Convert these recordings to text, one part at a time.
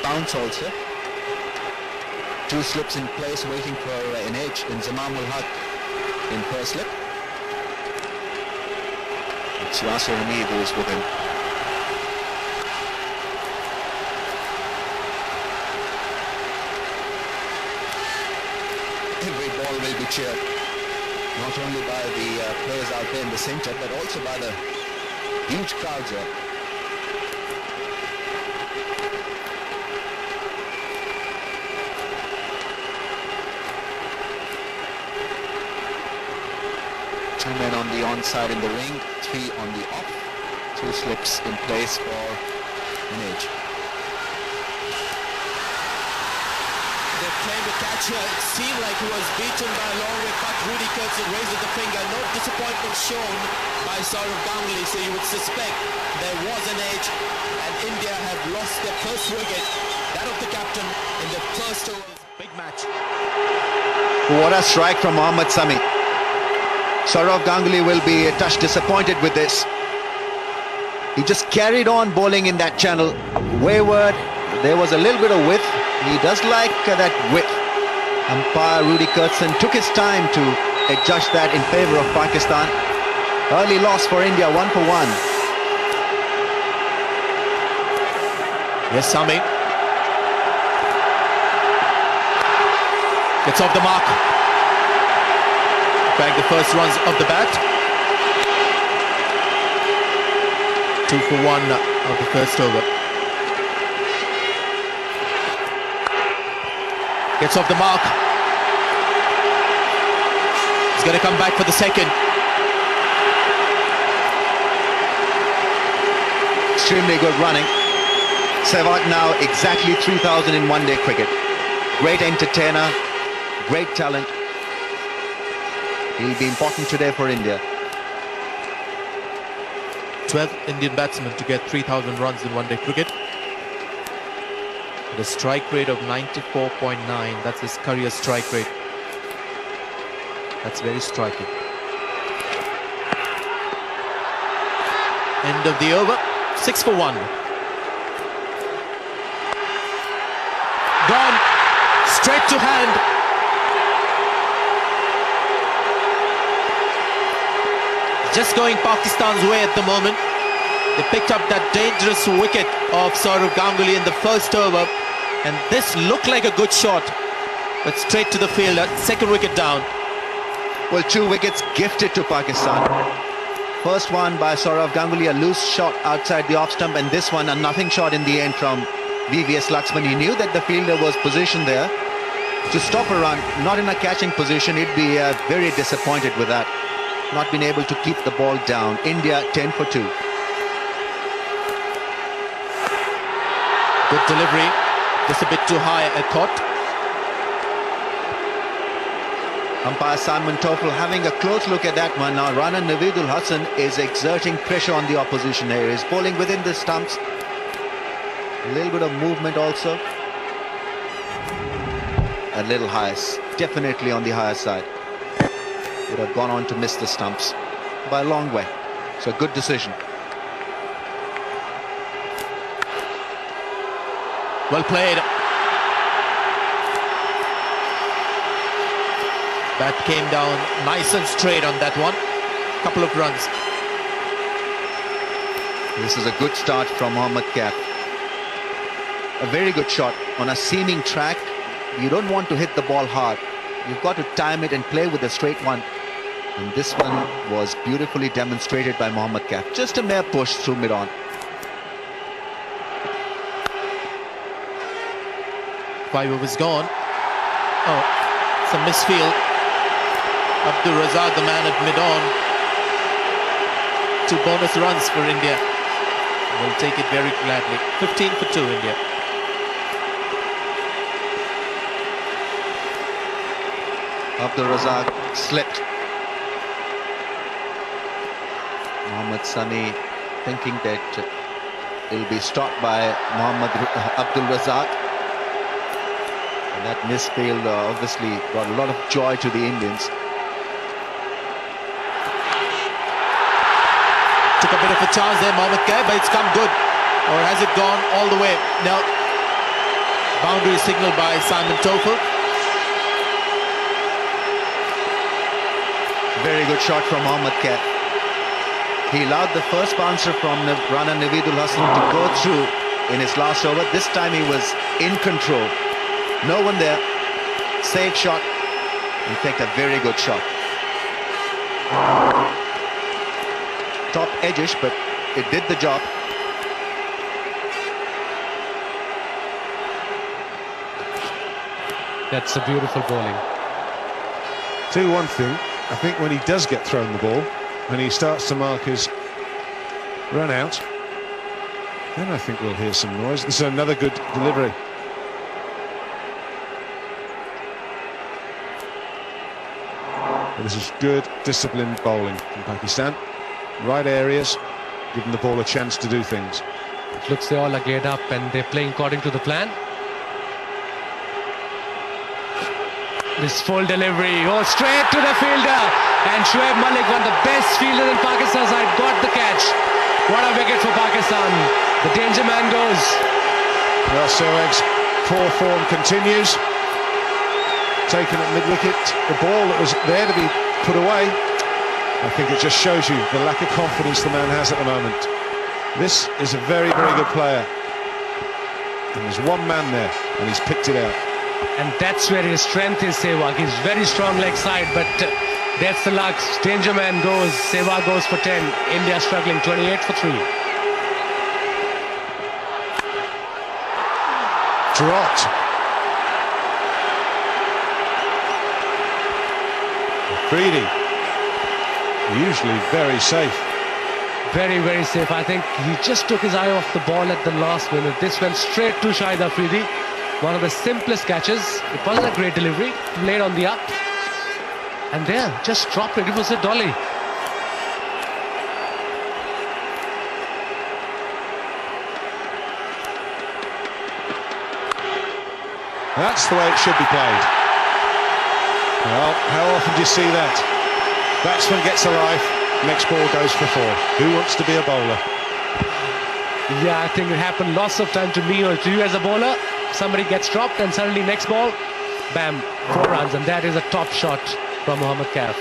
bounce also. Two slips in place waiting for an edge in Zamam ul Haq in first slip. It's Yasir Hamid who is with him. Every ball will be cheered, not only by the players out there in the centre, but also by the huge crowds there. Two men on the onside in the ring, three on the off. Two slips in place for an edge. They claimed the catcher. It seemed like he was beaten by a long way cut. Rudy Kurtzen raised the finger. No disappointment shown by Saurav Ganguly, so you would suspect there was an edge, and India have lost their first wicket, that of the captain, in the first over. Big match. What a strike from Mohammad Sami. Saurav Ganguly will be a touch disappointed with this. He just carried on bowling in that channel. Wayward, there was a little bit of width. He does like that width. Umpire Rudy Kurtzen took his time to adjust that in favour of Pakistan. Early loss for India, 1 for 1. Yes, Sami. Gets off the mark. Back the first runs of the bat. 2 for 1 of the first over. Gets off the mark. He's going to come back for the second. Extremely good running. Sehwag now exactly 3,000 in one-day cricket. Great entertainer, great talent. He'll be important today for India. 12th Indian batsman to get 3,000 runs in one-day cricket. The strike rate of 94.9, that's his career strike rate. That's very striking. End of the over, 6 for 1. Gone, straight to hand. Just going Pakistan's way at the moment. They picked up that dangerous wicket of Saurav Ganguly in the first over. And this looked like a good shot, but straight to the fielder, second wicket down. Well, 2 wickets gifted to Pakistan. First one by Saurav Ganguly, a loose shot outside the off stump, and this one a nothing shot in the end from VVS Laxman. He knew that the fielder was positioned there to stop a run, not in a catching position. He'd be very disappointed with that. Not been able to keep the ball down. India 10 for 2. Good delivery. Just a bit too high at caught. Umpire Simon Toffel having a close look at that one. Now Rana Naveedul Hassan is exerting pressure on the opposition here. He's bowling within the stumps. A little bit of movement also. A little higher, definitely on the higher side. Would have gone on to miss the stumps by a long way. So good decision. Well played. Bat came down nice and straight on that one. Couple of runs. This is a good start from Mohammad Kaif. A very good shot on a seaming track. You don't want to hit the ball hard. You've got to time it and play with a straight one. And this one was beautifully demonstrated by Mohammad Kaif. Just a mere push through mid-on. 5 overs gone. Oh, it's a misfield. Abdul Razak, the man at mid-on. 2 bonus runs for India. Will take it very gladly. 15 for 2 India. Abdul Razak slipped. Mohammad Sami thinking that it will be stopped by Abdul Razak. And that misfield obviously brought a lot of joy to the Indians. Took a bit of a chance there, Mohammad Kaif, but it's come good. Or has it gone all the way? No. Boundary signaled by Simon Toffel. Very good shot from Mohammad Kaif. He allowed the first bouncer from Rana Naveedul Hasan to go through in his last over. This time he was in control. No one there. Safe shot. In fact, a very good shot. Top edgish, but it did the job. That's a beautiful bowling. Tell you one thing, I think when he does get thrown the ball, when he starts to mark his run out, then I think we'll hear some noise. This is another good delivery. But this is good, disciplined bowling from Pakistan. Right areas, giving the ball a chance to do things. It looks they all are geared up and they're playing according to the plan. This full delivery, oh, straight to the fielder, and Shoaib Malik, one of the best fielders in Pakistan's side, got the catch. What a wicket for Pakistan. The danger man goes. Well, Sehwag's poor form continues. Taken at mid-wicket, the ball that was there to be put away. I think it just shows you the lack of confidence the man has at the moment. This is a very, very good player. And there's one man there, and he's picked it out. And that's where his strength is, Sehwag. He's very strong leg side, but that's the luck. Danger man goes, Sehwag goes for 10. India struggling, 28 for 3. Dropped. Afridi, usually very safe. Very, very safe. I think he just took his eye off the ball at the last minute. This went straight to Shahid Afridi. One of the simplest catches. It wasn't a great delivery. Played on the up. And there, just dropped it. It was a dolly. That's the way it should be played. Well, how often do you see that? Batsman gets a life, next ball goes for 4. Who wants to be a bowler? Yeah, I think it happened lots of time to me or to you as a bowler. Somebody gets dropped and suddenly next ball, bam, 4 runs, and that is a top shot from Mohammad Kaif.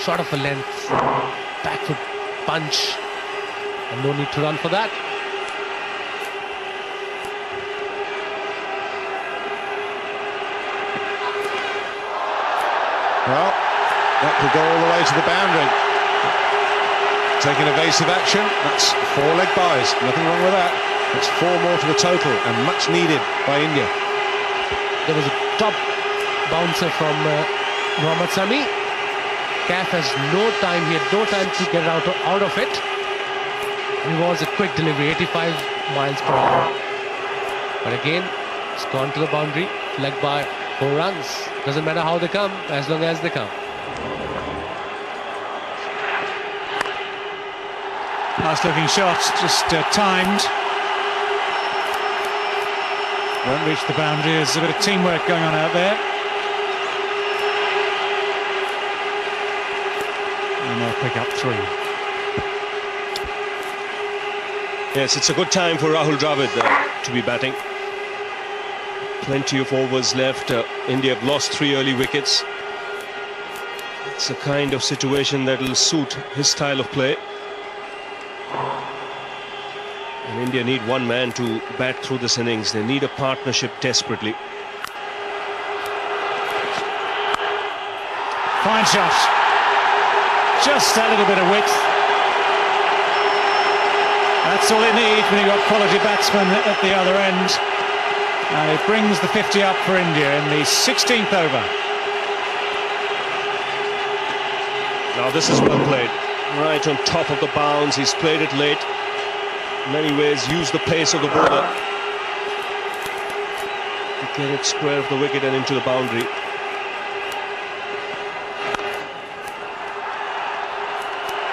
Shot of a length, back foot punch, and no need to run for that. Well, that could go all the way to the boundary. Taking evasive action, that's 4 leg byes, nothing wrong with that. It's 4 more to the total and much needed by India. There was a top bouncer from Mohammad Sami. Kaif has no time, he had no time to get out of it. It was a quick delivery, 85 miles per hour. But again, it's gone to the boundary, leg by 4 runs. Doesn't matter how they come, as long as they come. Nice looking shot, just timed. Won't reach the boundary. There's a bit of teamwork going on out there. And they'll pick up 3. Yes, it's a good time for Rahul Dravid to be batting. Plenty of overs left. India have lost 3 early wickets. It's a kind of situation that will suit his style of play. And India need one man to bat through this innings. They need a partnership desperately. Fine shot. Just a little bit of width. That's all it needs when you've got quality batsmen at the other end. And it brings the 50 up for India in the 16th over. Now this is well played. Right on top of the bounce. He's played it late. In many ways, used the pace of the bowler to get it square of the wicket and into the boundary.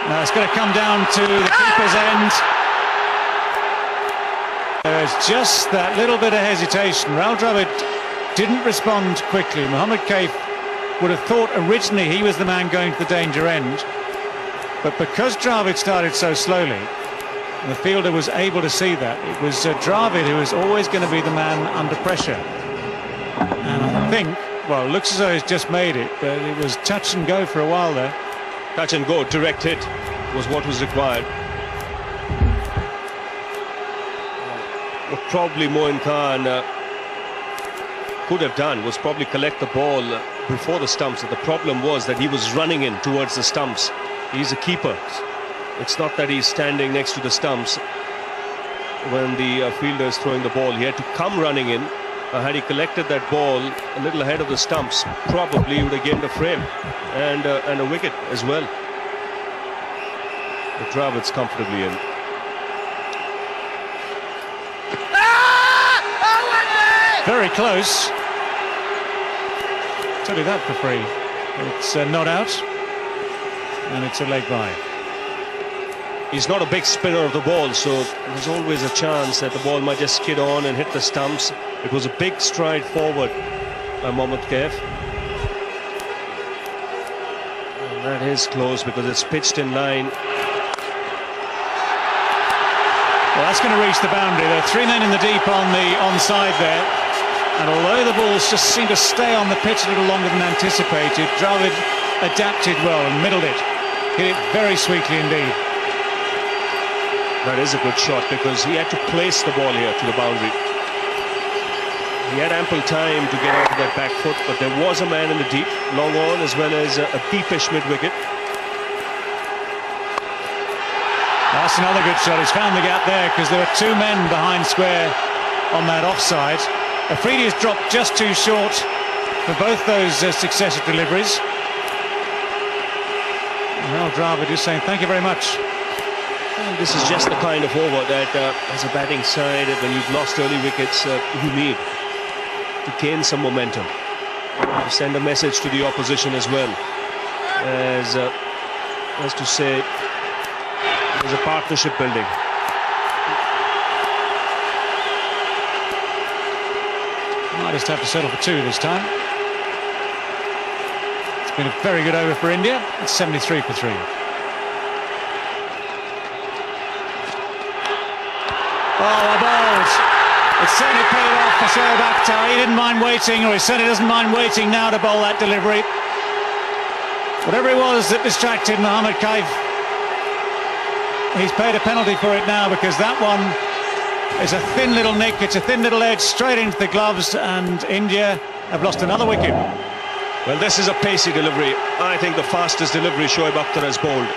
Now it's going to come down to the keeper's end. There's just that little bit of hesitation. Rahul Dravid didn't respond quickly. Mohammad Kaif would have thought originally he was the man going to the danger end. But because Dravid started so slowly, And the fielder was able to see that. It was Dravid who was always going to be the man under pressure. And I think, well, it looks as though he's just made it, but it was touch and go for a while there. Touch and go, direct hit was what was required. What probably Moin Khan could have done was probably collect the ball before the stumps. The problem was that he was running in towards the stumps. He's a keeper. It's not that he's standing next to the stumps when the fielder is throwing the ball. He had to come running in. Had he collected that ball a little ahead of the stumps, probably he would have gained a frame and a wicket as well. But Dravid's comfortably in. Very close. Tell you that for free. It's not out, and it's a leg by. He's not a big spinner of the ball, so there's always a chance that the ball might just skid on and hit the stumps. It was a big stride forward by Mohammad Kaif. And that is close because it's pitched in line. Well, that's going to reach the boundary. There are 3 men in the deep on the onside there. And although the balls just seem to stay on the pitch a little longer than anticipated, Dravid adapted well and middled it. Hit it very sweetly indeed. That is a good shot because he had to place the ball here to the boundary. He had ample time to get out of that back foot, but there was a man in the deep, long on, as well as a deepish mid-wicket. That's another good shot. He's found the gap there because there were 2 men behind square on that offside. Afridi has dropped just too short for both those successive deliveries. Well, Dravid is saying thank you very much. And this is just the kind of over that as a batting side, when you've lost early wickets, you need to gain some momentum, to send a message to the opposition as well, as to say there's a partnership building. Might just have to settle for 2 this time. It's been a very good over for India. It's 73 for 3. Oh, a bold. It certainly paid off for Shoaib Akhtar. He didn't mind waiting, or he certainly doesn't mind waiting now to bowl that delivery. Whatever it was that distracted Mohammad Kaif, he's paid a penalty for it now, because that one is a thin little nick. It's a thin little edge straight into the gloves, and India have lost another wicket. Well, this is a pacey delivery. I think the fastest delivery Shoaib Akhtar has bowled.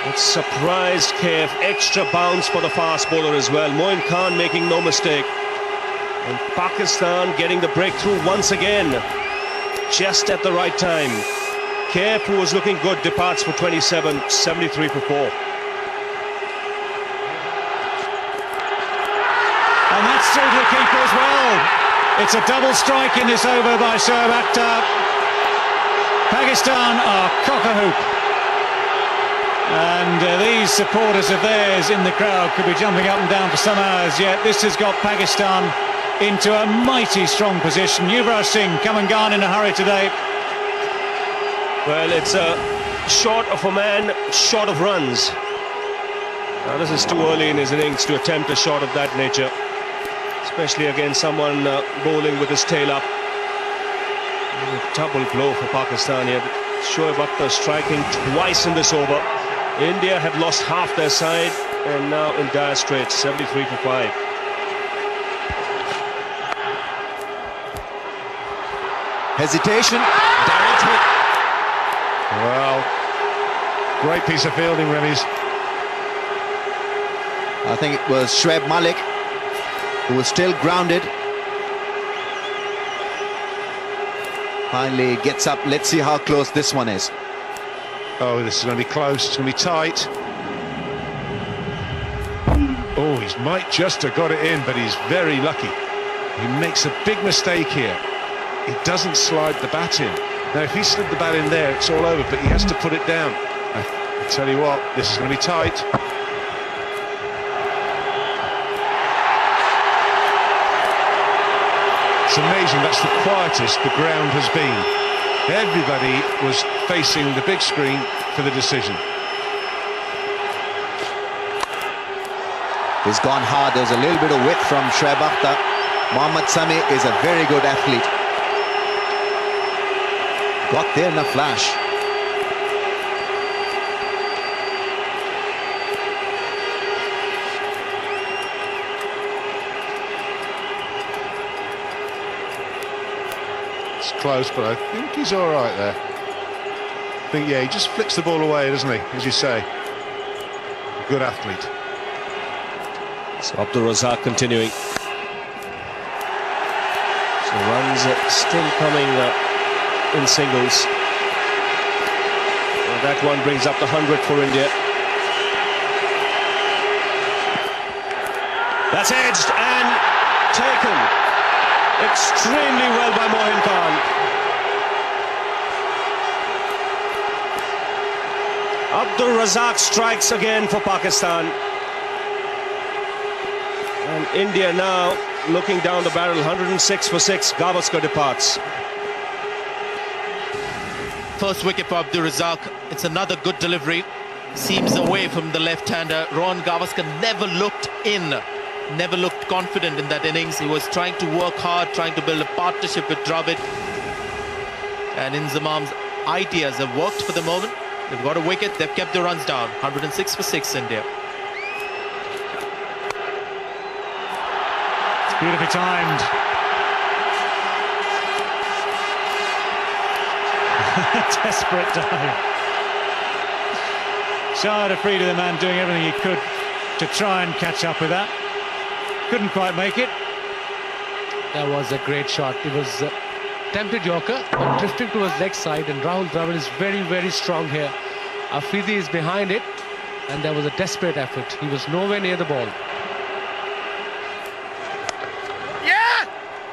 It surprised Kaif. Extra bounce for the fast bowler as well. Moin Khan making no mistake. And Pakistan getting the breakthrough once again, just at the right time. Kaif, who was looking good, departs for 27, 73 for 4. And that's through to the keeper as well. It's a double strike in this over by Shoaib Akhtar. Pakistan are cock-a-hoop. And these supporters of theirs in the crowd could be jumping up and down for some hours yet. This has got Pakistan into a mighty strong position. Yuvraj Singh come and gone in a hurry today. Well, it's short of a man, short of runs. Now, this is too early in his innings to attempt a shot of that nature, especially against someone bowling with his tail up. A double blow for Pakistan here. Shoaib Akhtar striking twice in this over. India had lost half their side and now in dire straits, 73 for 5. Hesitation. Well, great piece of fielding, Remy's. I think it was Shoaib Malik who was still grounded. Finally gets up. Let's see how close this one is. Oh, this is going to be close. It's going to be tight. Oh, he might just have got it in, but he's very lucky. He makes a big mistake here. He doesn't slide the bat in. Now, if he slid the bat in there, it's all over, but he has to put it down. I tell you what, this is going to be tight. It's amazing, that's the quietest the ground has been. Everybody was facing the big screen for the decision. He's gone hard. There's a little bit of width from Shoaib Akhtar. Mohammad Sami is a very good athlete. Got there in a flash. It's close, but I think he's all right there. I think, yeah, he just flicks the ball away, doesn't he? As you say. Good athlete. So Abdul Razak continuing. So runs still coming in singles. Well, that one brings up the 100 for India. That's edged and taken extremely well by Mohin Khan. Abdul Razak strikes again for Pakistan. And India now looking down the barrel, 106 for 6. Gavaskar departs. First wicket for Abdul Razak. It's another good delivery. Seems away from the left-hander. Rohan Gavaskar never looked in. Never looked confident in that innings. He was trying to work hard, trying to build a partnership with Dravid. And Inzamam's ideas have worked for the moment. They've got a wicket. They've kept the runs down. 106 for 6, India. Beautifully timed. Desperate dive. Shahid Afridi, the man, doing everything he could to try and catch up with that. Couldn't quite make it. That was a great shot. It was tempted Yorker, but drifted towards leg side, and Rahul Dravid is very, very strong here. Afridi is behind it, and there was a desperate effort. He was nowhere near the ball.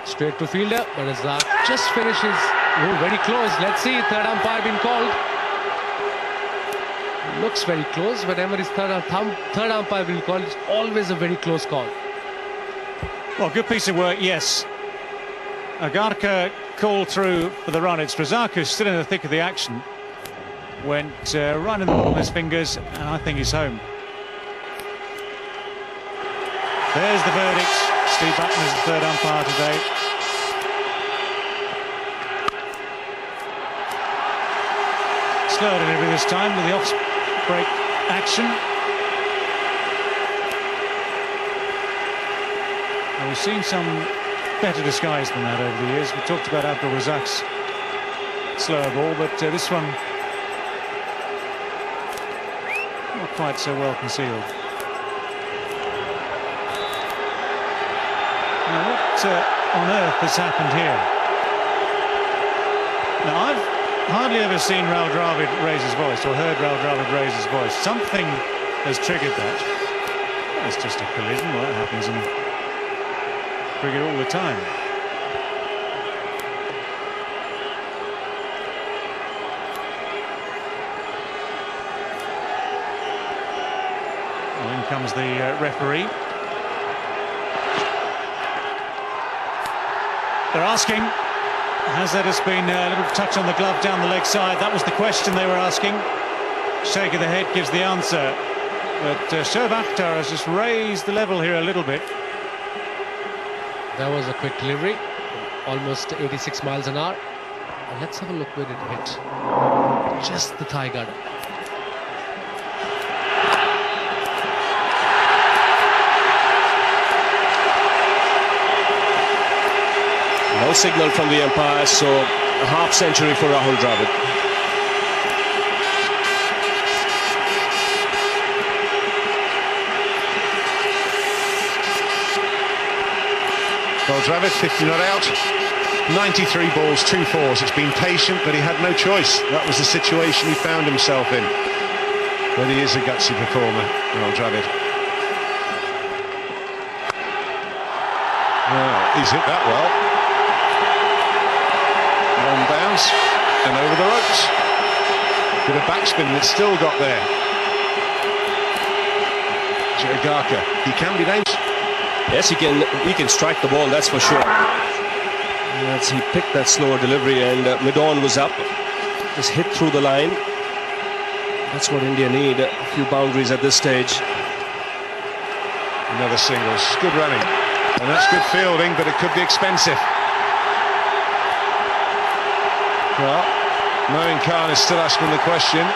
Straight to fielder, but Razak just finishes. Oh, very close. Let's see, third umpire been called. Looks very close. Whenever his third umpire will call, it's always a very close call. Well, good piece of work, yes. Agarkar called through for the run. It's Razak who's still in the thick of the action. Went right in the ball with his fingers, and I think he's home. There's the verdict. Steve Button is the third umpire today. Slow delivery this time with the off-break action. Well, we've seen some better disguise than that over the years. We talked about Abdul Razak's slower ball, but this one not quite so well concealed. Now, what on earth has happened here? Now, I've hardly ever seen Rahul Dravid raise his voice or heard Rahul Dravid raise his voice. Something has triggered that. Well, it's just a collision. Well, that happens in cricket all the time. Well, in comes the referee. They're asking, has there just been a little touch on the glove down the leg side? That was the question they were asking. Shake of the head gives the answer. But Shoaib Akhtar has just raised the level here a little bit. That was a quick delivery, almost 86 miles an hour. And let's have a look where it hit. Just the thigh guard. No signal from the umpire, so a half century for Rahul Dravid. Well, Dravid, 50 not out. 93 balls, 2 fours. It's been patient, but he had no choice. That was the situation he found himself in. But he is a gutsy performer, Rahul Dravid. Well, he's hit that well. On bounce and over the ropes. Bit of backspin that's still got there. Agarkar, he can be dangerous. Yes, he can strike the ball, that's for sure. As he picked that slower delivery, and mid-on was up. Just hit through the line. That's what India need, a few boundaries at this stage. Another single. It's good running. And that's good fielding, but it could be expensive. Well, Moeen Khan is still asking the question.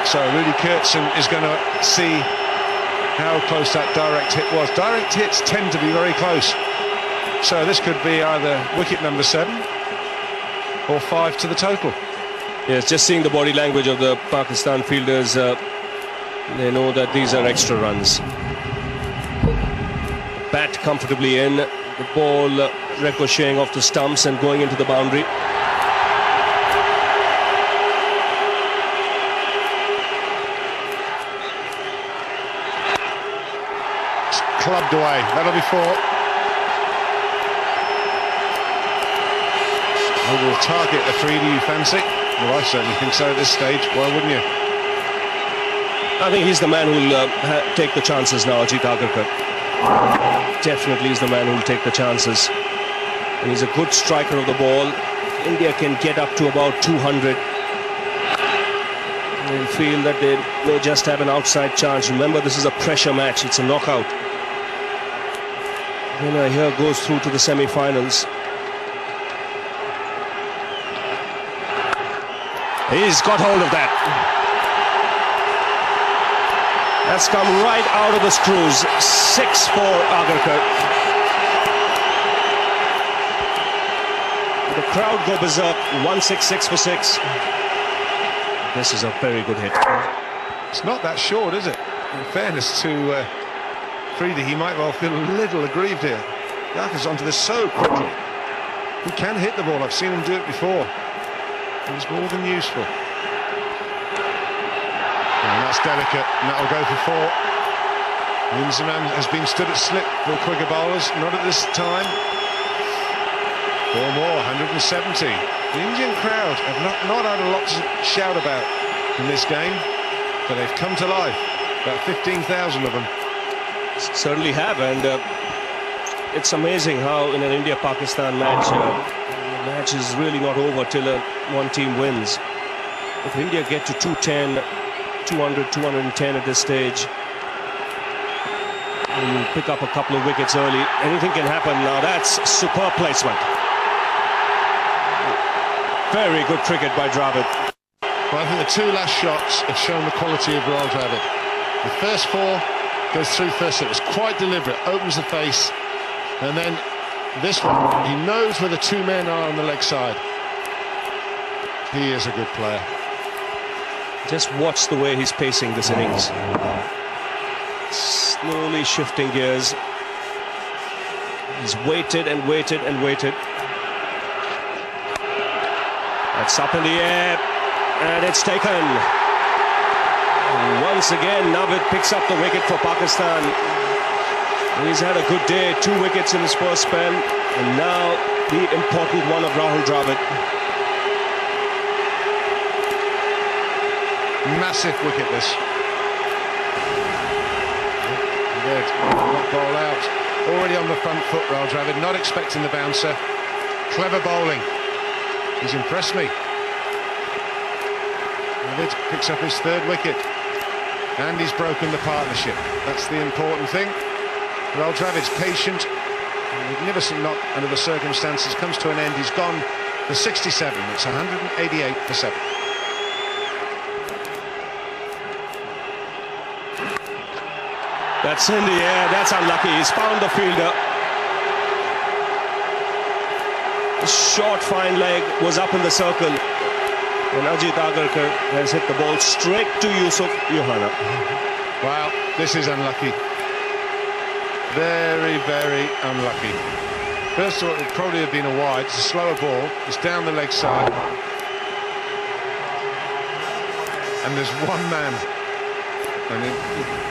So Rudy Kurtzen is going to see how close that direct hit was. Direct hits tend to be very close. So this could be either wicket number 7 or 5 to the total. Yes, just seeing the body language of the Pakistan fielders, they know that these are extra runs. Bat comfortably in, the ball ricocheting off the stumps and going into the boundary. It's clubbed away, that'll be 4. Will target a 3, do you fancy? Well, I certainly think so at this stage. Why wouldn't you? I think he's the man who'll take the chances now, Ajit Agarkar. Definitely is the man who'll take the chances. And he's a good striker of the ball. India can get up to about 200. They'll feel that they may just have an outside chance. Remember, this is a pressure match. It's a knockout. Winner here goes through to the semi-finals. He's got hold of that. That's come right out of the screws. 6 for Agarkar. The crowd go berserk. 166 for 6. This is a very good hit. It's not that short, is it? In fairness to Freedy, he might well feel a little aggrieved here. Agarkar's onto this so quickly. He can hit the ball. I've seen him do it before. He's more than useful. And that's delicate, and that'll go for 4. Inzamam has been stood at slip for quicker bowlers, not at this time. 4 more, 170. The Indian crowd have not had a lot to shout about in this game, but they've come to life. About 15,000 of them. Certainly have, and it's amazing how in an India-Pakistan match, the match is really not over till one team wins. If India get to 210, 200, 210 at this stage, and pick up a couple of wickets early, anything can happen. Now that's superb placement. Very good cricket by Dravid. Well, I think the 2 last shots have shown the quality of Rahul Dravid. The first 4 goes through first, it was quite deliberate, opens the face, and then this one, he knows where the 2 men are on the leg side. He is a good player. Just watch the way he's pacing this innings. Slowly shifting gears. He's waited and waited and waited. That's up in the air, and it's taken. And once again, Navid picks up the wicket for Pakistan. He's had a good day, 2 wickets in his first spell, and now the important one of Rahul Dravid. Massive wicket this. Good, not bowl out. Already on the front foot, Rahul Dravid, not expecting the bouncer. Clever bowling. He's impressed me. Navid picks up his 3rd wicket. And he's broken the partnership. That's the important thing. Rahul Dravid's patient. A magnificent knock under the circumstances. Comes to an end. He's gone for 67. It's 188 for 7. That's in the air. That's unlucky. He's found the fielder. The short, fine leg was up in the circle. And Ajit Agarkar has hit the ball straight to Yusuf Yohana. Wow, this is unlucky. Very, very unlucky. First of all, it would probably have been a wide. It's a slower ball. It's down the leg side. And there's one man. And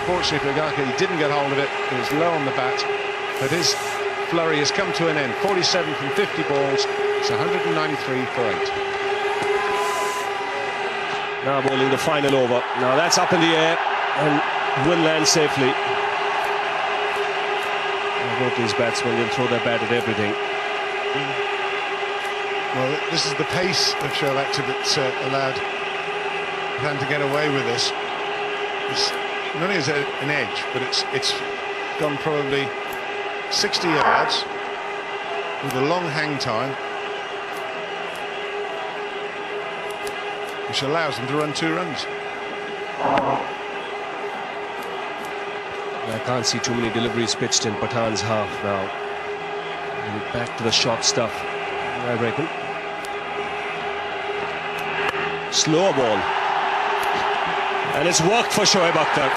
fortunately for Agarkar, he didn't get hold of it. It was low on the bat. But his flurry has come to an end. 47 from 50 balls. It's 193 for 8. Now bowling the final over. Now that's up in the air and will land safely. Both these batsmen will throw their bat at everything. Well, this is the pace of Shoaib Akhtar that's allowed Khan to get away with this. It's not only is it an edge, but it's gone probably 60 yards with a long hang time, which allows them to run 2 runs. I can't see too many deliveries pitched in Pathan's half now. And back to the short stuff, I reckon. Slow ball. And it's worked for Shoaib Akhtar.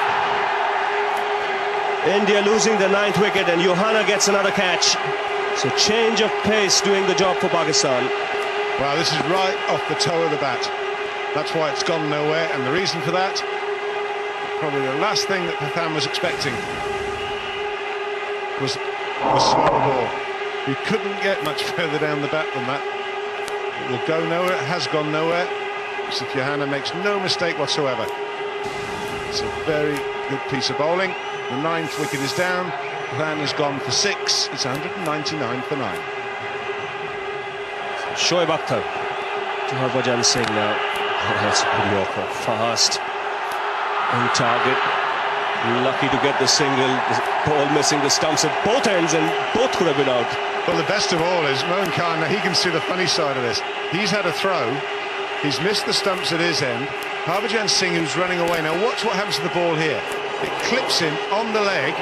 India losing the 9th wicket, and Johanna gets another catch. So change of pace doing the job for Pakistan. Wow, this is right off the toe of the bat. That's why it's gone nowhere, and the reason for that, probably the last thing that Pathan was expecting was a slower ball. You couldn't get much further down the bat than that. It will go nowhere, it has gone nowhere. Yusuf Johanna makes no mistake whatsoever. It's a very good piece of bowling. The 9th wicket is down. Pathan has gone for 6. It's 199 for 9. Shoaib Akhtar to Harbhajan Singh now. Oh, that's pretty awful. Fast. On target. Lucky to get the single. The ball missing the stumps at both ends, and both could have been out. Well, the best of all is Moin Khan. Now he can see the funny side of this. He's had a throw. He's missed the stumps at his end. Harbhajan Singh, who's running away. Now watch what happens to the ball here. It clips him on the leg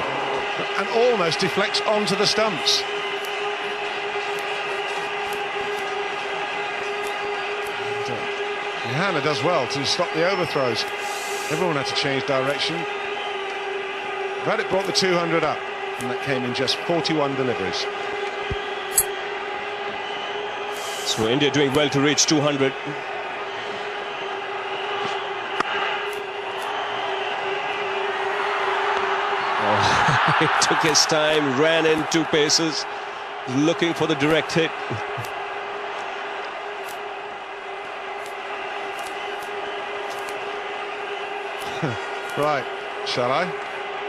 and almost deflects onto the stumps. Johanna does well to stop the overthrows. Everyone had to change direction. But it brought the 200 up, and that came in just 41 deliveries. So India doing well to reach 200. He took his time, ran in 2 paces, looking for the direct hit. Right, shall I?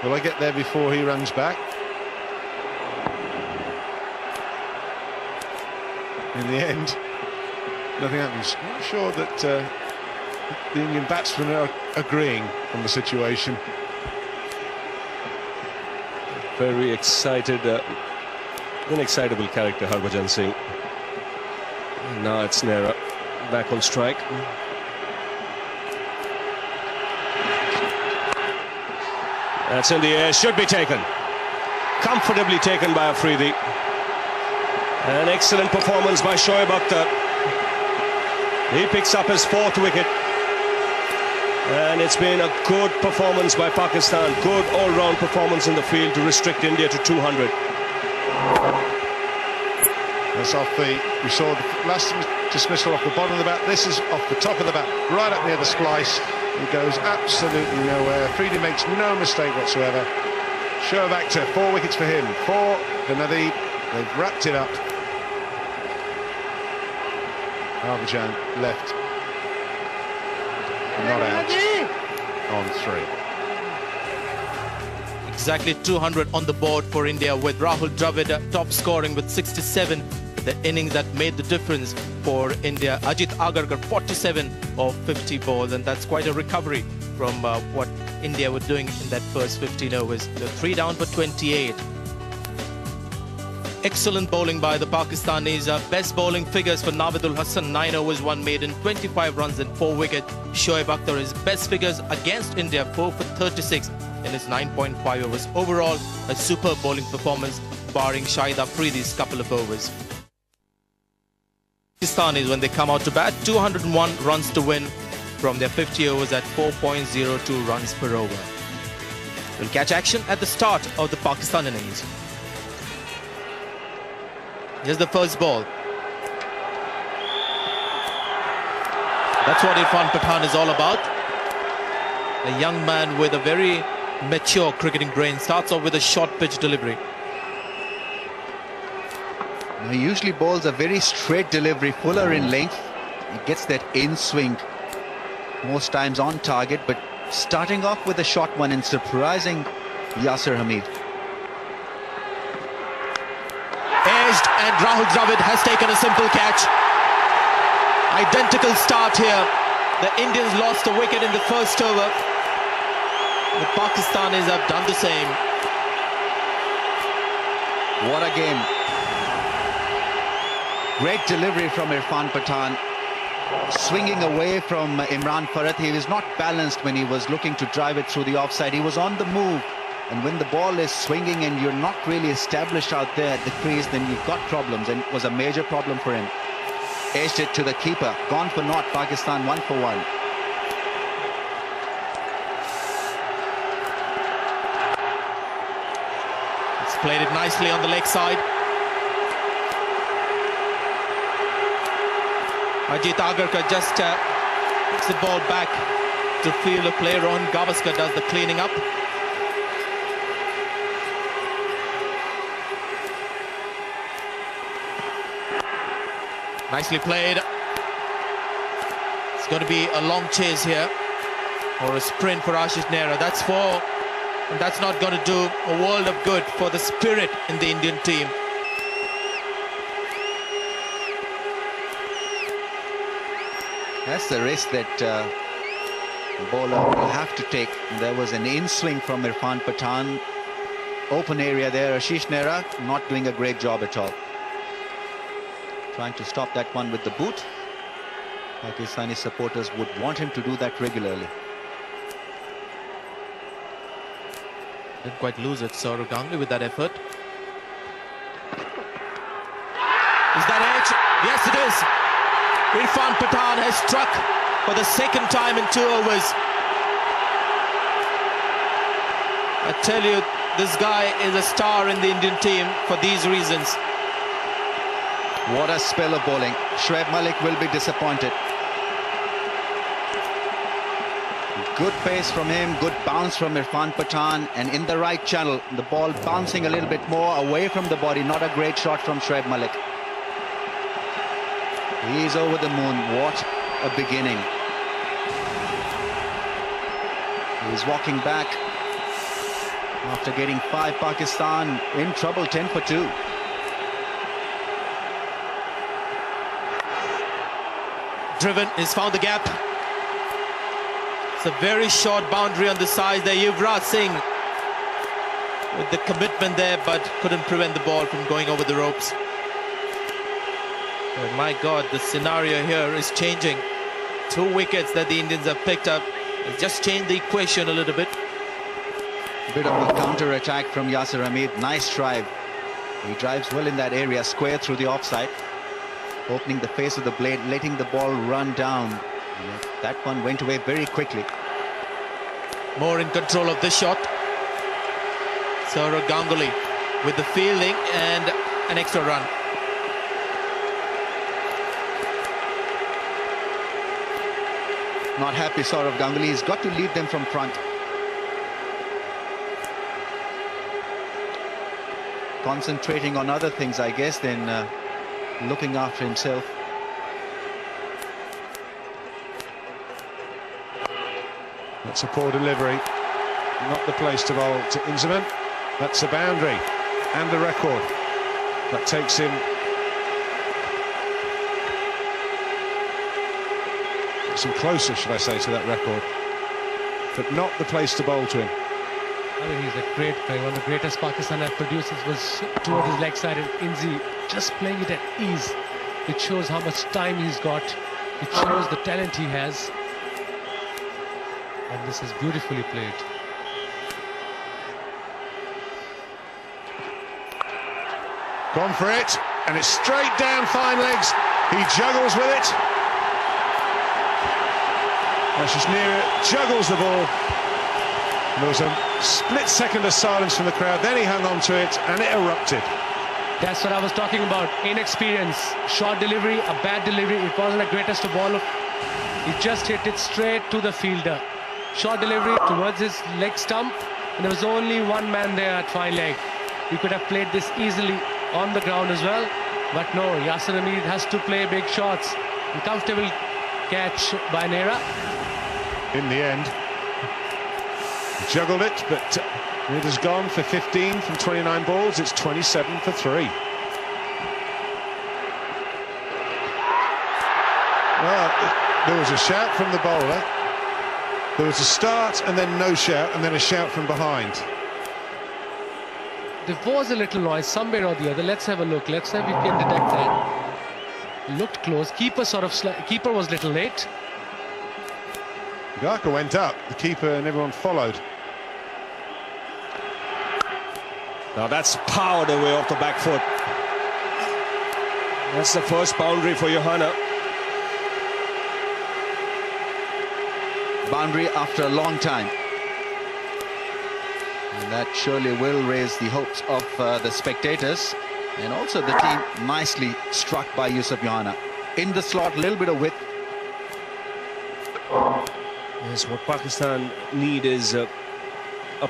Will I get there before he runs back? In the end, nothing happens. I'm not sure that the Indian batsmen are agreeing on the situation. Very excited, an excitable character, Harbhajan Singh. Now it's Nehra back on strike. That's in the air, should be taken. Comfortably taken by Afridi. An excellent performance by Shoaib Akhtar. He picks up his 4th wicket. And it's been a good performance by Pakistan. Good all-round performance in the field to restrict India to 200. That's off the... We saw the last dismissal off the bottom of the bat. This is off the top of the bat, right up near the splice. He goes absolutely nowhere. Afridi makes no mistake whatsoever. Shoaib Akhtar, 4 wickets for him. 4 for Nadeeb. They've wrapped it up. Harbhajan left. Not out on 3. Exactly 200 on the board for India, with Rahul Dravid top scoring with 67. The innings that made the difference for India. Ajit Agarkar 47 of 50 balls, and that's quite a recovery from what India were doing in that first 15 overs. They're 3 down for 28. Excellent bowling by the Pakistanis. Best bowling figures for Navidul Hassan, 9 overs, 1 maiden, 25 runs and 4 wickets. Shoaib Akhtar, his best figures against India, 4 for 36 in his 9.5 overs. Overall, a superb bowling performance, barring Shahid Afridi's couple of overs. Pakistanis, when they come out to bat, 201 runs to win from their 50 overs at 4.02 runs per over. We'll catch action at the start of the Pakistan innings. Here's the first ball. That's what Irfan Pathan is all about. A young man with a very mature cricketing brain. Starts off with a short pitch delivery. He usually bowls a very straight delivery, fuller in length. He gets that in swing most times on target, but starting off with a short one and surprising Yasir Hamid. Edged, and Rahul Dravid has taken a simple catch. Identical start here. The Indians lost a wicket in the first over. The Pakistanis have done the same. What a game. Great delivery from Irfan Pathan. Swinging away from Imran Farhat. He was not balanced when he was looking to drive it through the offside. He was on the move. And when the ball is swinging and you're not really established out there at the crease, then you've got problems. And it was a major problem for him. Edged it to the keeper. Gone for naught. Pakistan 1 for 1. It's played it nicely on the leg side. Ajit Agarkar just puts the ball back to field a player on. Gavaskar does the cleaning up. Nicely played. It's going to be a long chase here, or a sprint for Ashish Nehra. That's four, and that's not going to do a world of good for the spirit in the Indian team. That's the risk that the bowler will have to take. There was an in-swing from Irfan Pathan. Open area there. Ashish Nehra not doing a great job at all. Trying to stop that one with the boot. Pakistani supporters would want him to do that regularly. Didn't quite lose it, Saurav Ganguly, with that effort. Is that edge? Yes, it is. Irfan Pathan has struck for the second time in 2 overs. I tell you, this guy is a star in the Indian team for these reasons. What a spell of bowling. Shoaib Malik will be disappointed. Good pace from him, good bounce from Irfan Pathan, and in the right channel. The ball bouncing a little bit more away from the body. Not a great shot from Shoaib Malik. He's over the moon. What a beginning. He's walking back after getting 5. Pakistan in trouble, 10 for 2. Driven, he's found the gap. It's a very short boundary on the side there. Yuvraj Singh with the commitment there, but couldn't prevent the ball from going over the ropes. Oh my God, the scenario here is changing. 2 wickets that the Indians have picked up. It's just changed the equation a little bit. A bit of a counter-attack from Yasir Hamid. Nice drive. He drives well in that area, square through the offside. Opening the face of the blade, letting the ball run down. That one went away very quickly. More in control of this shot. Saurav Ganguly with the fielding and an extra run. Not happy, Saurav Ganguly. He's got to lead them from front. Concentrating on other things, I guess, than looking after himself. That's a poor delivery. Not the place to bowl to Inzamam. That's a boundary and a record. That takes him. Gets him closer, should I say, to that record. But not the place to bowl to him. I mean, he's a great player. One of the greatest Pakistan have produced was toward his leg side, and Inzi just playing it at ease. It shows how much time he's got. It shows the talent he has. And this is beautifully played. Gone for it, and it's straight down fine legs. He juggles with it. Ashish Nehra juggles the ball. There was a split second of silence from the crowd, then he hung on to it and it erupted. That's what I was talking about. Inexperience, short delivery, a bad delivery. It wasn't the greatest of ball. He just hit it straight to the fielder. Short delivery towards his leg stump, and there was only one man there at fine leg. He could have played this easily on the ground as well, but no, Yasir Hamid has to play big shots. Uncomfortable catch by Nehra. In the end, he juggled it, but it has gone for 15 from 29 balls. It's 27 for 3. Well, there was a shout from the bowler. There was a start and then no shout, and then a shout from behind. There was a little noise somewhere or the other. Let's have a look. Let's see if we can detect that. Looked close. Keeper was a little late. Garka went up, the keeper and everyone followed. Now that's powered away off the back foot. That's the first boundary for Johanna. Boundary after a long time. And that surely will raise the hopes of the spectators and also the team. Nicely struck by Yusuf Johanna. In the slot, a little bit of width. Yes, what Pakistan need is a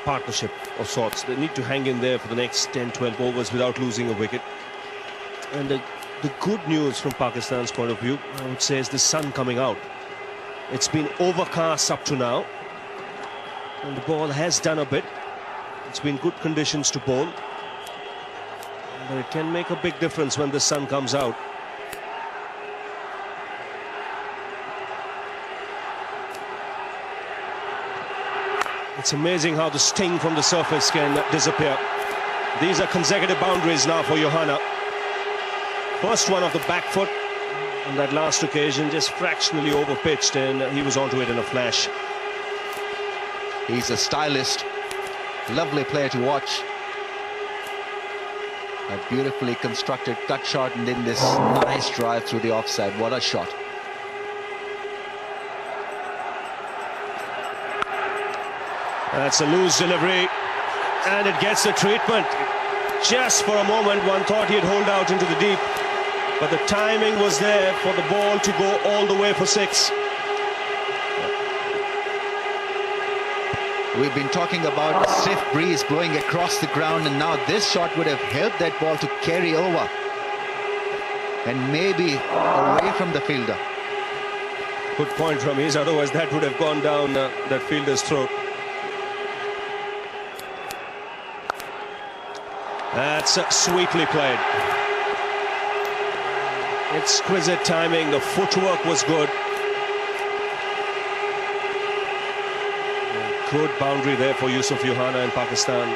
partnership of sorts. They need to hang in there for the next 10-12 overs without losing a wicket. And the good news from Pakistan's point of view, I would say, is the sun coming out. It's been overcast up to now, and the ball has done a bit. It's been good conditions to bowl, but it can make a big difference when the sun comes out. It's amazing how the sting from the surface can disappear. These are consecutive boundaries now for Johanna. First one off the back foot on that last occasion, just fractionally overpitched, and he was onto it in a flash. He's a stylist. Lovely player to watch. A beautifully constructed cut shot and then this nice drive through the offside. What a shot. That's a loose delivery, and it gets the treatment. Just for a moment, one thought he'd hold out into the deep, but the timing was there for the ball to go all the way for 6. We've been talking about a stiff breeze blowing across the ground, and now this shot would have helped that ball to carry over and maybe away from the fielder. Good point, Ramesh, otherwise that would have gone down that fielder's throat. That's sweetly played. Exquisite timing, the footwork was good. Good boundary there for Yusuf Johanna in Pakistan.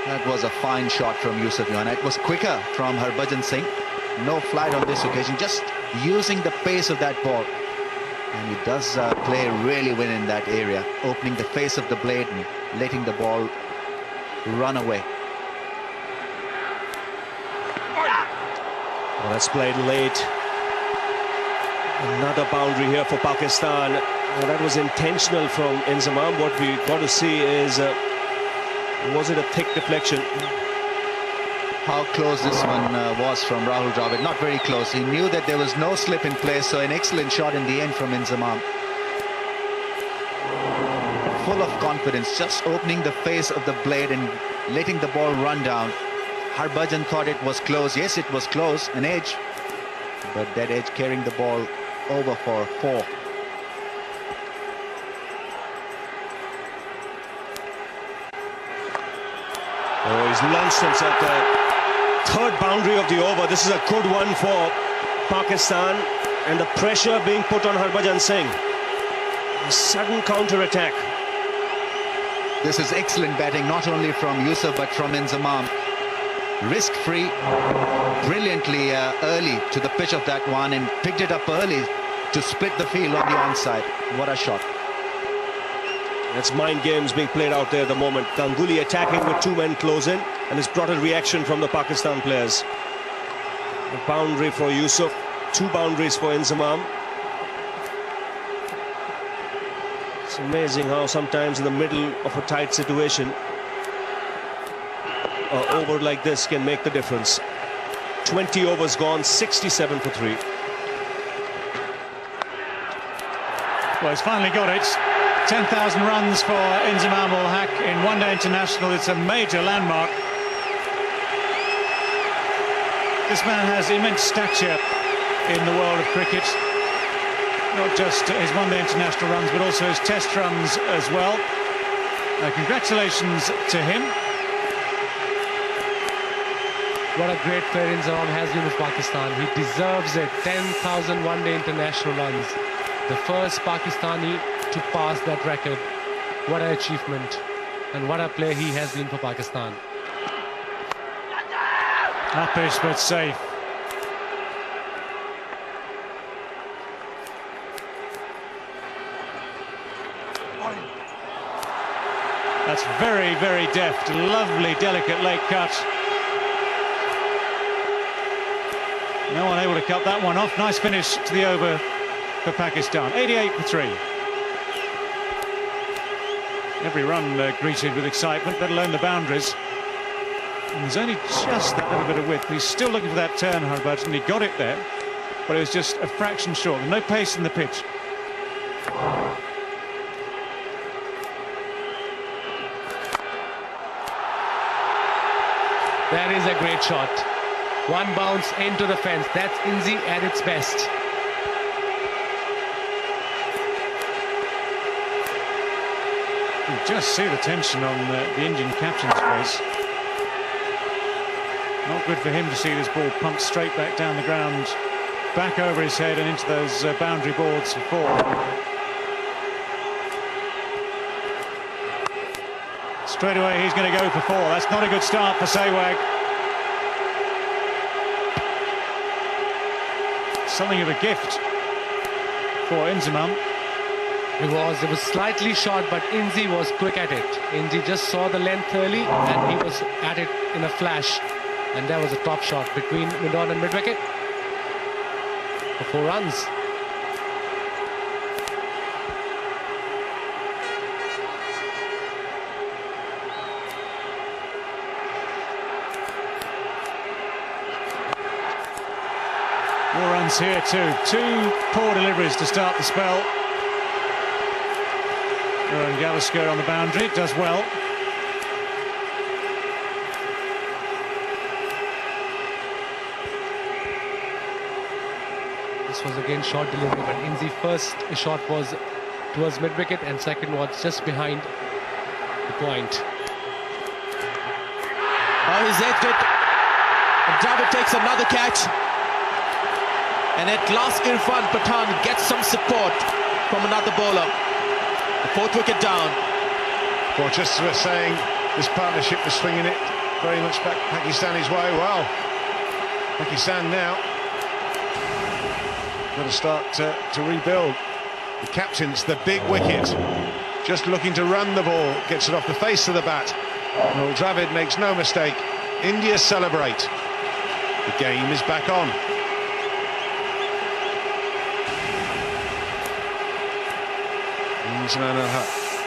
That was a fine shot from Yusuf Johanna. It was quicker from Harbhajan Singh. No flight on this occasion, just using the pace of that ball. And he does play really well in that area, opening the face of the blade and letting the ball run away. Well, that's played late. Another boundary here for Pakistan. Well, that was intentional from Inzamam. What we got to see is, was it a thick deflection? How close this one was from Rahul Dravid. Not very close. He knew that there was no slip in place, so an excellent shot in the end from Inzamam. Full of confidence, just opening the face of the blade and letting the ball run down. Harbhajan thought it was close. Yes, it was close, an edge, but that edge carrying the ball over for 4. Oh, he's launched himself there. Third boundary of the over. This is a good one for Pakistan, and the pressure being put on Harbhajan Singh. A sudden counter-attack. This is excellent batting, not only from Yusuf but from Inzamam. Risk-free, brilliantly early to the pitch of that one, and picked it up early to split the field on the onside. What a shot. That's mind games being played out there at the moment. Ganguly attacking with 2 men close in, and it's brought a reaction from the Pakistan players. A boundary for Yusuf, 2 boundaries for Inzamam. It's amazing how sometimes in the middle of a tight situation, an over like this can make the difference. 20 overs gone, 67 for 3. Well, he's finally got it. 10,000 runs for Inzamam ul Haq in one-day international. It's a major landmark. This man has immense stature in the world of cricket. Not just his one-day international runs, but also his test runs as well. Congratulations to him. What a great player Inzamam has been with Pakistan. He deserves it. 10,000 one-day international runs. The first Pakistani to pass that record. What an achievement, and what a player he has been for Pakistan. Uppish but safe. That's very, very deft. Lovely, delicate late cut. No one able to cut that one off. Nice finish to the over for Pakistan. 88 for 3. Every run greeted with excitement, let alone the boundaries. And there's only just that little bit of width. He's still looking for that turn, Harbhajan, and he got it there, but it was just a fraction short. No pace in the pitch. That is a great shot. One bounce into the fence. That's Inzi at its best. You just see the tension on the Indian captain's face. Not good for him to see this ball pumped straight back down the ground, back over his head and into those boundary boards for 4. Straight away he's going to go for 4. That's not a good start for Sehwag. Something of a gift for Inzamam. It was slightly short, but Inzi was quick at it. Inzi just saw the length early and he was at it in a flash. And there was a top shot between mid-on and mid-wicket for 4 runs. More runs here too. 2 poor deliveries to start the spell. Rohan Gavaskar on the boundary, does well. This was again short delivery, but Inzi first shot was towards mid-wicket and second was just behind the point. Oh, he's edged it. And Dravid takes another catch. And at last Irfan Pathan gets some support from another bowler. The 4th wicket down. Well, just as we're saying, this partnership was swinging it very much back Pakistani's way. Well, Pakistan now got to start to rebuild. The captain's the big wicket, just looking to run the ball, gets it off the face of the bat. Well, Dravid makes no mistake. India celebrate. The game is back on.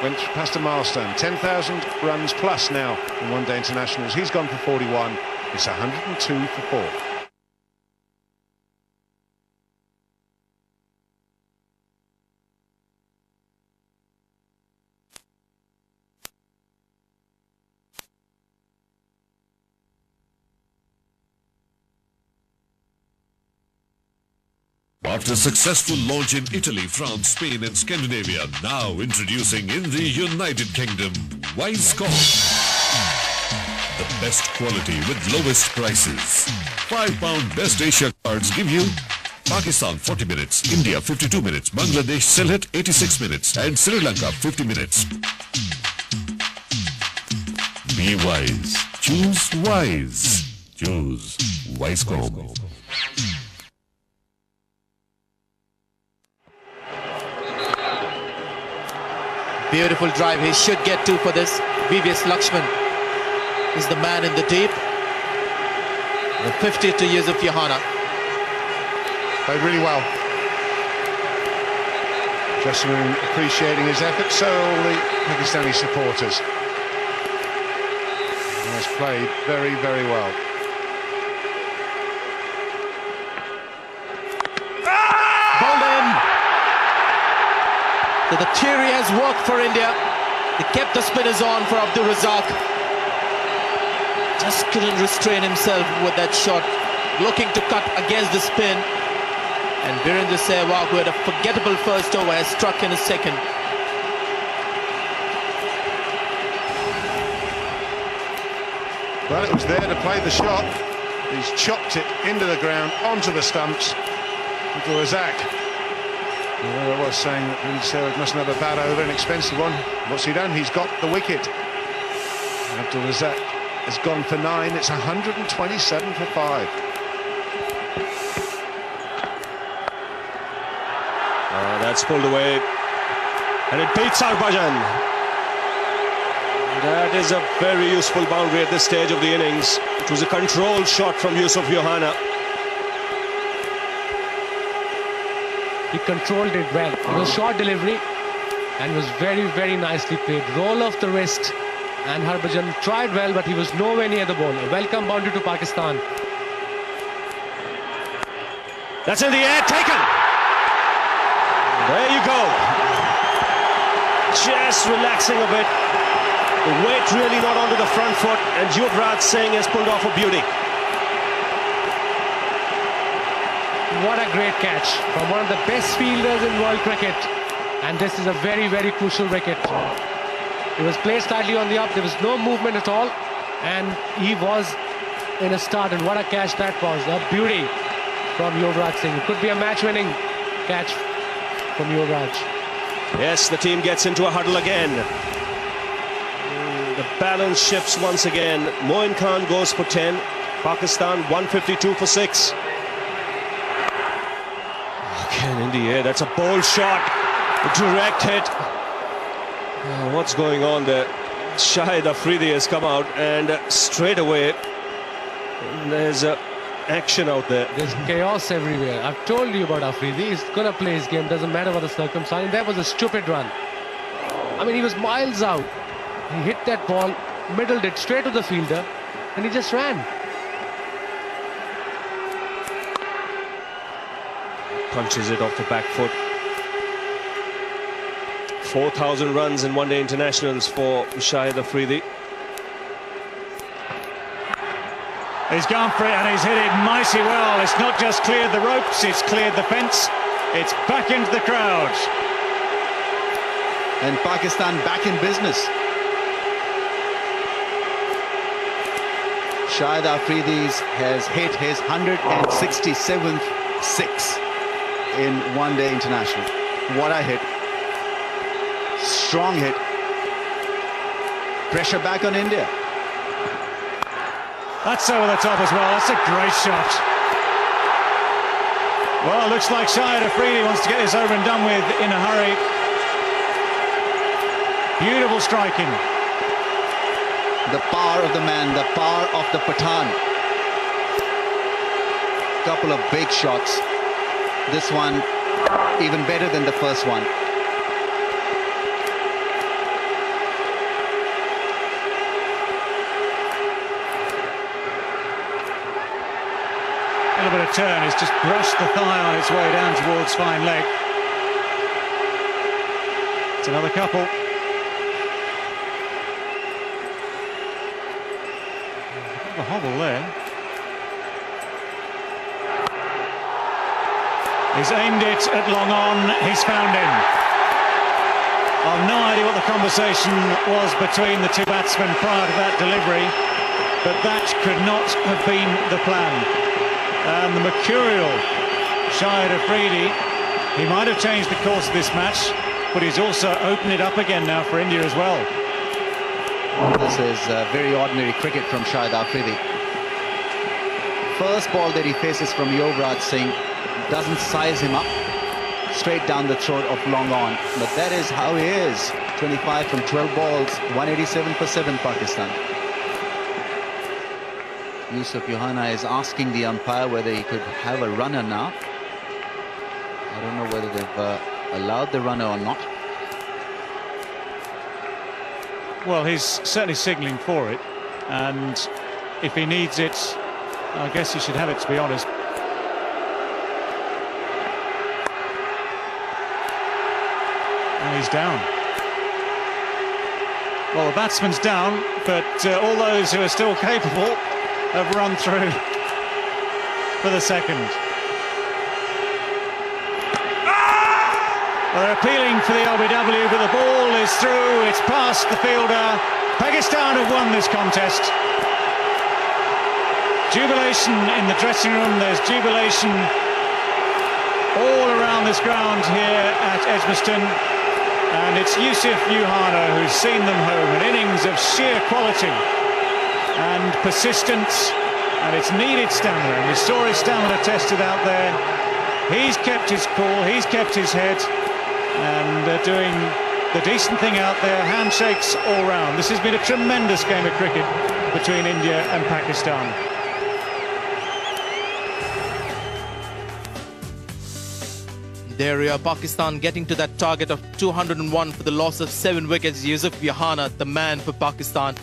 Went past a milestone, 10,000 runs plus now in one-day internationals. He's gone for 41. It's 102 for 4. After a successful launch in Italy, France, Spain and Scandinavia, now introducing in the United Kingdom, Wisecom. The best quality with lowest prices. £5 Best Asia cards give you Pakistan 40 minutes, India 52 minutes, Bangladesh Sylhet 86 minutes and Sri Lanka 50 minutes. Be wise. Choose wise. Choose Wisecom. Beautiful drive. He should get 2 for this. VVS Lakshman is the man in the deep. The 52 years of Yahana. Played really well. Jessamine appreciating his efforts, so all the Pakistani supporters. He has played very, very well. So the theory has worked for India. They kept the spinners on for Abdul Razak. Just couldn't restrain himself with that shot, looking to cut against the spin. And Virendra Sehwag, who had a forgettable first over, has struck in a second. Well, it was there to play the shot. He's chopped it into the ground, onto the stumps. Abdul Razak. Well, I was saying that Virendra Sehwag mustn't have a bad over, an expensive one. What's he done? He's got the wicket. Abdul Razak has gone for 9. It's 127 for 5. That's pulled away, and it beats Harbhajan. That is a very useful boundary at this stage of the innings. It was a controlled shot from Yusuf Yohana. He controlled it well. It was short delivery and was very, very nicely played. Roll off the wrist, and Harbhajan tried well, but he was nowhere near the ball. A welcome boundary to Pakistan. That's in the air, taken. There you go. Just relaxing a bit. The weight really not onto the front foot, and Yuvraj Singh has pulled off a beauty. What a great catch from one of the best fielders in world cricket. And this is a very, very crucial wicket. It was placed slightly on the up. There was no movement at all. And he was in a start. And what a catch that was. A beauty from Yuvraj Singh. It could be a match-winning catch from Yuvraj. Yes, the team gets into a huddle again. The balance shifts once again. Moin Khan goes for 10. Pakistan 152 for 6. Again in the air. That's a bold shot. A direct hit. What's going on there? Shahid Afridi has come out, and straight away there's action out there. There's chaos everywhere. I've told you about Afridi. He's going to play his game. Doesn't matter what the circumstance. That was a stupid run. I mean, he was miles out. He hit that ball, middled it straight to the fielder, and he just ran. Punches it off the back foot. 4,000 runs in one-day internationals for Shahid Afridi. He's gone for it, and he's hit it mighty well. It's not just cleared the ropes, it's cleared the fence. It's back into the crowd. And Pakistan back in business. Shahid Afridi has hit his 167th six in one-day international. What a hit. Strong hit. Pressure back on India. That's over the top as well. That's a great shot. Well, looks like Shahid Afridi wants to get this over and done with in a hurry. Beautiful striking. The power of the man, the power of the Pathan. Couple of big shots. This one even better than the first one. A little bit of turn. It's just brushed the thigh on its way down towards fine leg. It's another couple. A hobble there. He's aimed it at long on. He's found him. I've no idea what the conversation was between the two batsmen prior to that delivery, but that could not have been the plan. And the mercurial Shahid Afridi, he might have changed the course of this match, but he's also opened it up again now for India as well. This is very ordinary cricket from Shahid Afridi. First ball that he faces from Yuvraj Singh doesn't size him up. Straight down the throat of long on. But that is how he is. 25 from 12 balls, 187 for 7 Pakistan. Yusuf Yohana is asking the umpire whether he could have a runner now. I don't know whether they've allowed the runner or not. Well, he's certainly signalling for it, and if he needs it, I guess he should have it, to be honest. And he's down. Well, the batsman's down, but all those who are still capable have run through for the second. Well, they're appealing for the LBW, but the ball is through. It's past the fielder. Pakistan have won this contest. Jubilation in the dressing room. There's jubilation all around this ground here at Edgbaston. And it's Yusuf Yohana who's seen them home. An innings of sheer quality and persistence, and it's needed stamina. And we saw his stamina tested out there. He's kept his cool, he's kept his head, and they're doing the decent thing out there, handshakes all round. This has been a tremendous game of cricket between India and Pakistan. There we are, Pakistan getting to that target of 201 for the loss of 7 wickets. Yusuf Yohana, the man for Pakistan,